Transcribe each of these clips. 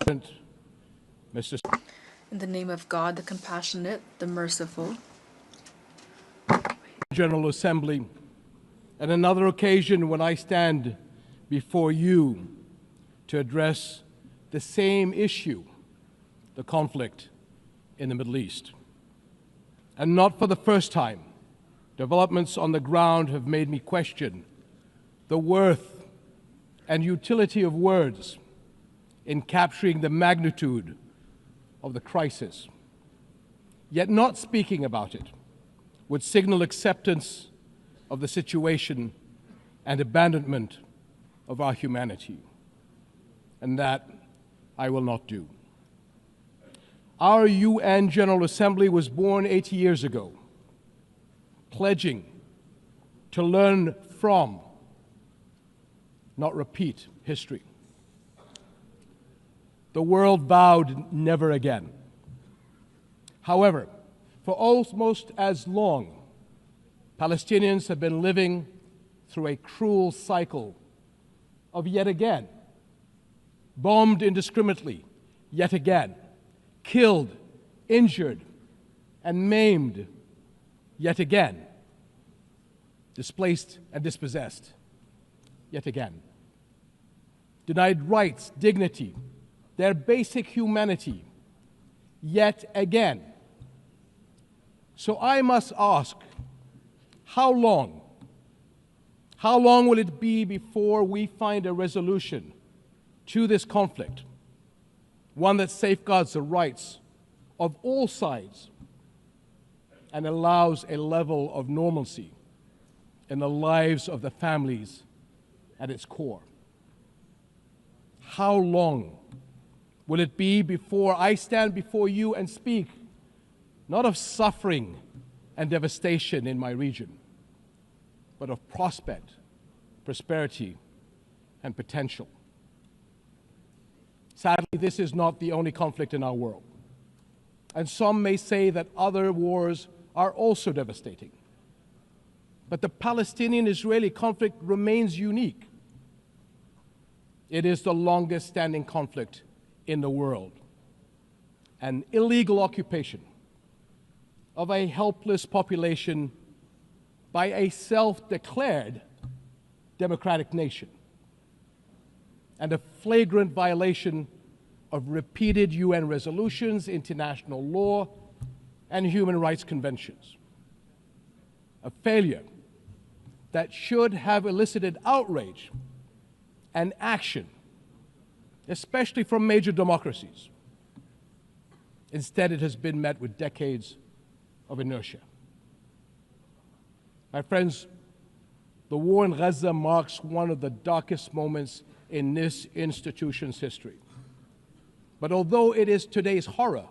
Mr. In the name of God, the compassionate, the merciful. General Assembly, at another occasion when I stand before you to address the same issue, the conflict in the Middle East. And not for the first time, developments on the ground have made me question the worth and utility of words in capturing the magnitude of the crisis. Yet not speaking about it would signal acceptance of the situation and abandonment of our humanity. And that I will not do. Our UN General Assembly was born 80 years ago, pledging to learn from, not repeat, history. The world vowed never again. However, for almost as long, Palestinians have been living through a cruel cycle of yet again, bombed indiscriminately, yet again, killed, injured, and maimed, yet again, displaced and dispossessed, yet again, denied rights, dignity, their basic humanity, yet again. So I must ask, how long? How long will it be before we find a resolution to this conflict, one that safeguards the rights of all sides and allows a level of normalcy in the lives of the families at its core? How long will it be before I stand before you and speak not of suffering and devastation in my region, but of prospect, prosperity, and potential? Sadly, this is not the only conflict in our world. And some may say that other wars are also devastating. But the Palestinian-Israeli conflict remains unique. It is the longest standing conflict in the world. An illegal occupation of a helpless population by a self-declared democratic nation, and a flagrant violation of repeated UN resolutions, international law, and human rights conventions. A failure that should have elicited outrage and action, especially from major democracies. Instead, it has been met with decades of inertia. My friends, the war in Gaza marks one of the darkest moments in this institution's history. But although it is today's horror,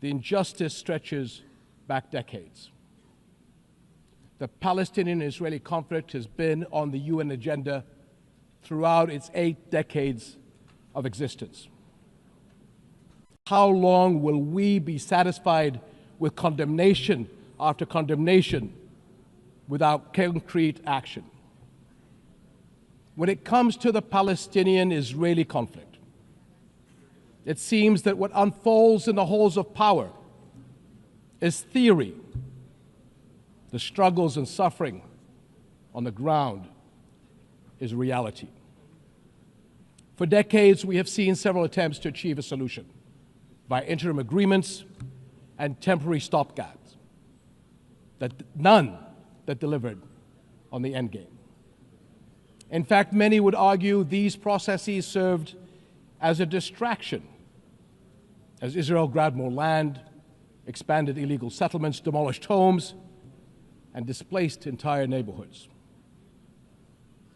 the injustice stretches back decades. The Palestinian-Israeli conflict has been on the UN agenda throughout its 8 decades of existence. How long will we be satisfied with condemnation after condemnation without concrete action? When it comes to the Palestinian-Israeli conflict, it seems that what unfolds in the halls of power is theory. The struggles and suffering on the ground is reality. For decades, we have seen several attempts to achieve a solution by interim agreements and temporary stopgaps, none that delivered on the end game. In fact, many would argue these processes served as a distraction as Israel grabbed more land, expanded illegal settlements, demolished homes, and displaced entire neighborhoods.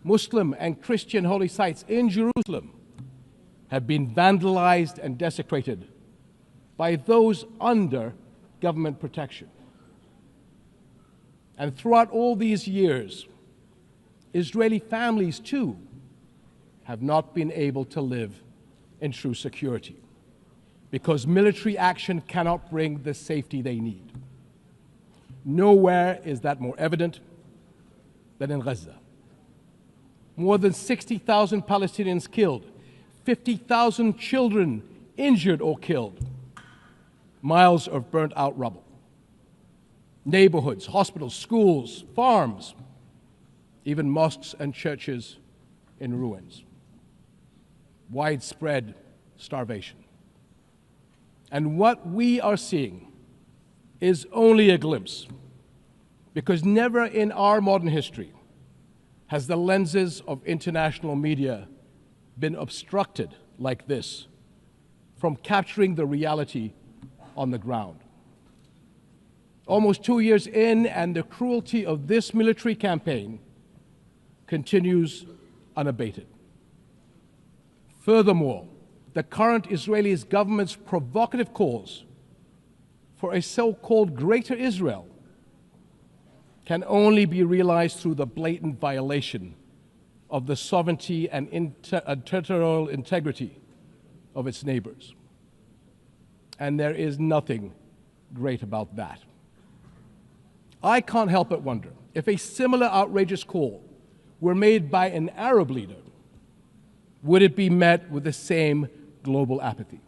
Muslim and Christian holy sites in Jerusalem have been vandalized and desecrated by those under government protection. And throughout all these years, Israeli families, too, have not been able to live in true security because military action cannot bring the safety they need. Nowhere is that more evident than in Gaza. More than 60,000 Palestinians killed, 50,000 children injured or killed, miles of burnt out rubble, neighborhoods, hospitals, schools, farms, even mosques and churches in ruins, widespread starvation. And what we are seeing is only a glimpse, because never in our modern history has the lenses of international media been obstructed like this from capturing the reality on the ground. Almost 2 years in, and the cruelty of this military campaign continues unabated. Furthermore, the current Israeli government's provocative calls for a so-called Greater Israel can only be realized through the blatant violation of the sovereignty and territorial integrity of its neighbors. And there is nothing great about that. I can't help but wonder if a similar outrageous call were made by an Arab leader, would it be met with the same global apathy?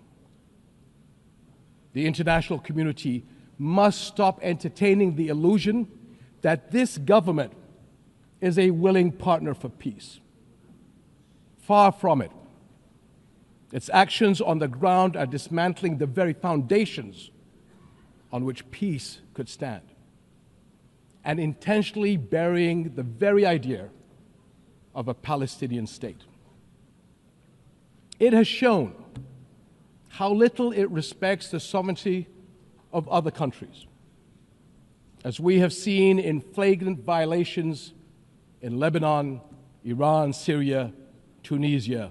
The international community must stop entertaining the illusion that this government is a willing partner for peace. Far from it. Its actions on the ground are dismantling the very foundations on which peace could stand, and intentionally burying the very idea of a Palestinian state. It has shown how little it respects the sovereignty of other countries, as we have seen in flagrant violations in Lebanon, Iran, Syria, Tunisia,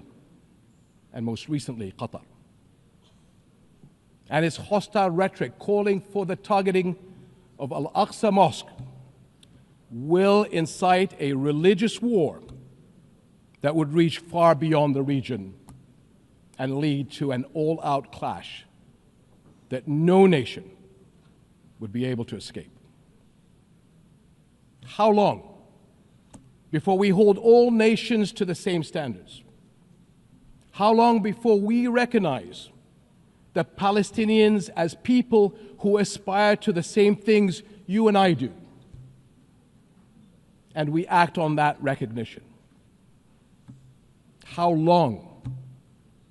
and most recently, Qatar. And its hostile rhetoric calling for the targeting of Al-Aqsa Mosque will incite a religious war that would reach far beyond the region and lead to an all-out clash that no nation would be able to escape. How long before we hold all nations to the same standards? How long before we recognize the Palestinians as people who aspire to the same things you and I do, and we act on that recognition? How long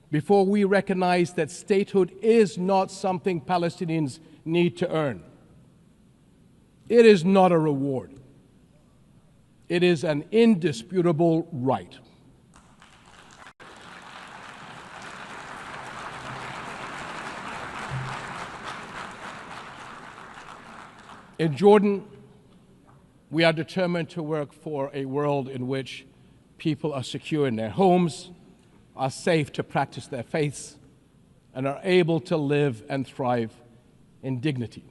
before we recognize that statehood is not something Palestinians need to earn? It is not a reward. It is an indisputable right. In Jordan, we are determined to work for a world in which people are secure in their homes, are safe to practice their faiths, and are able to live and thrive in dignity.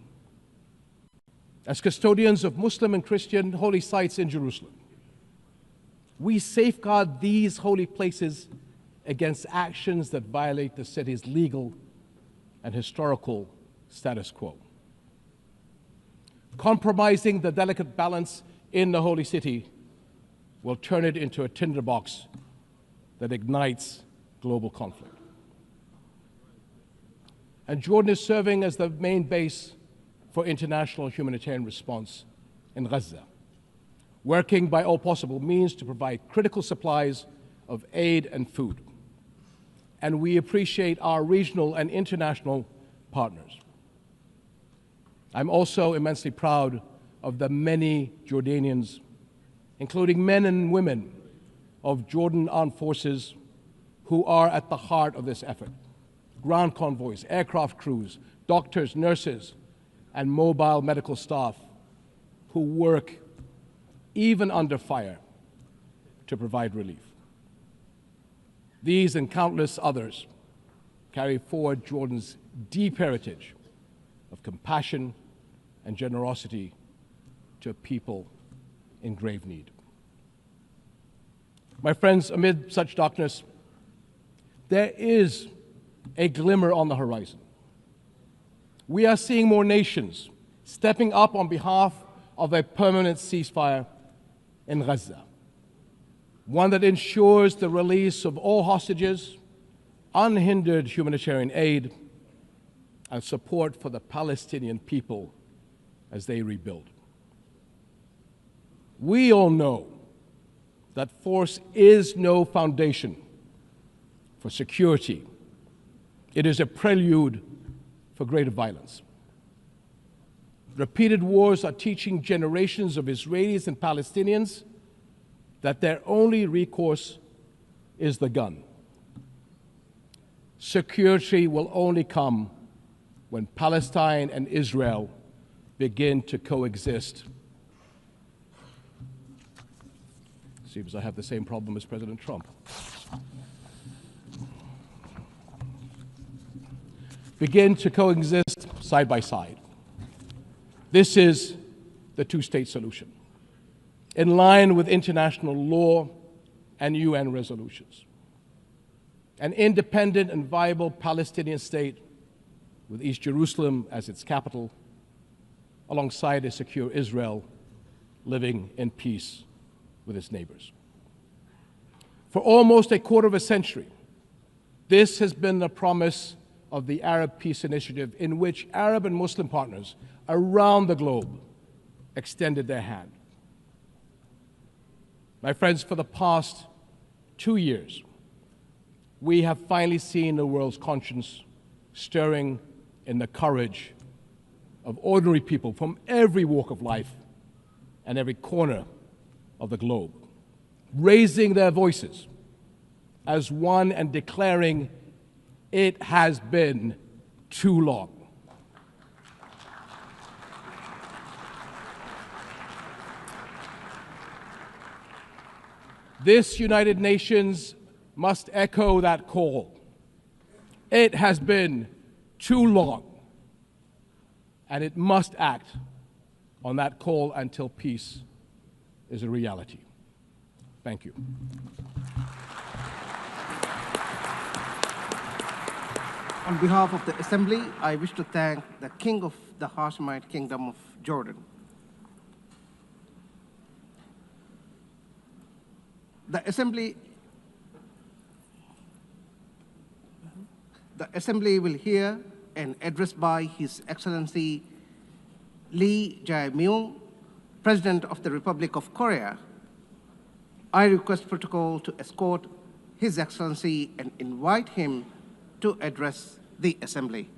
As custodians of Muslim and Christian holy sites in Jerusalem, we safeguard these holy places against actions that violate the city's legal and historical status quo. Compromising the delicate balance in the holy city will turn it into a tinderbox that ignites global conflict. And Jordan is serving as the main base for international humanitarian response in Gaza, working by all possible means to provide critical supplies of aid and food. And we appreciate our regional and international partners. I'm also immensely proud of the many Jordanians, including men and women of Jordan Armed Forces, who are at the heart of this effort. Ground convoys, aircraft crews, doctors, nurses, and mobile medical staff who work even under fire to provide relief. These and countless others carry forward Jordan's deep heritage of compassion and generosity to a people in grave need. My friends, amid such darkness, there is a glimmer on the horizon. We are seeing more nations stepping up on behalf of a permanent ceasefire in Gaza, one that ensures the release of all hostages, unhindered humanitarian aid and support for the Palestinian people as they rebuild. We all know that force is no foundation for security. It is a prelude for greater violence. Repeated wars are teaching generations of Israelis and Palestinians that their only recourse is the gun. Security will only come when Palestine and Israel begin to coexist. Seems I have the same problem as President Trump. Begin to coexist side by side. This is the two-state solution, in line with international law and UN resolutions. An independent and viable Palestinian state with East Jerusalem as its capital, alongside a secure Israel living in peace with its neighbors. For almost a quarter of a century, this has been the promise of the Arab Peace Initiative, in which Arab and Muslim partners around the globe extended their hand. My friends, for the past 2 years, we have finally seen the world's conscience stirring in the courage of ordinary people from every walk of life and every corner of the globe, raising their voices as one and declaring, it has been too long. This United Nations must echo that call. It has been too long, and it must act on that call until peace is a reality. Thank you. On behalf of the Assembly, I wish to thank the King of the Hashemite Kingdom of Jordan. The Assembly will hear an address by His Excellency Lee Jae-myung, President of the Republic of Korea. I request protocol to escort His Excellency and invite him to address the Assembly.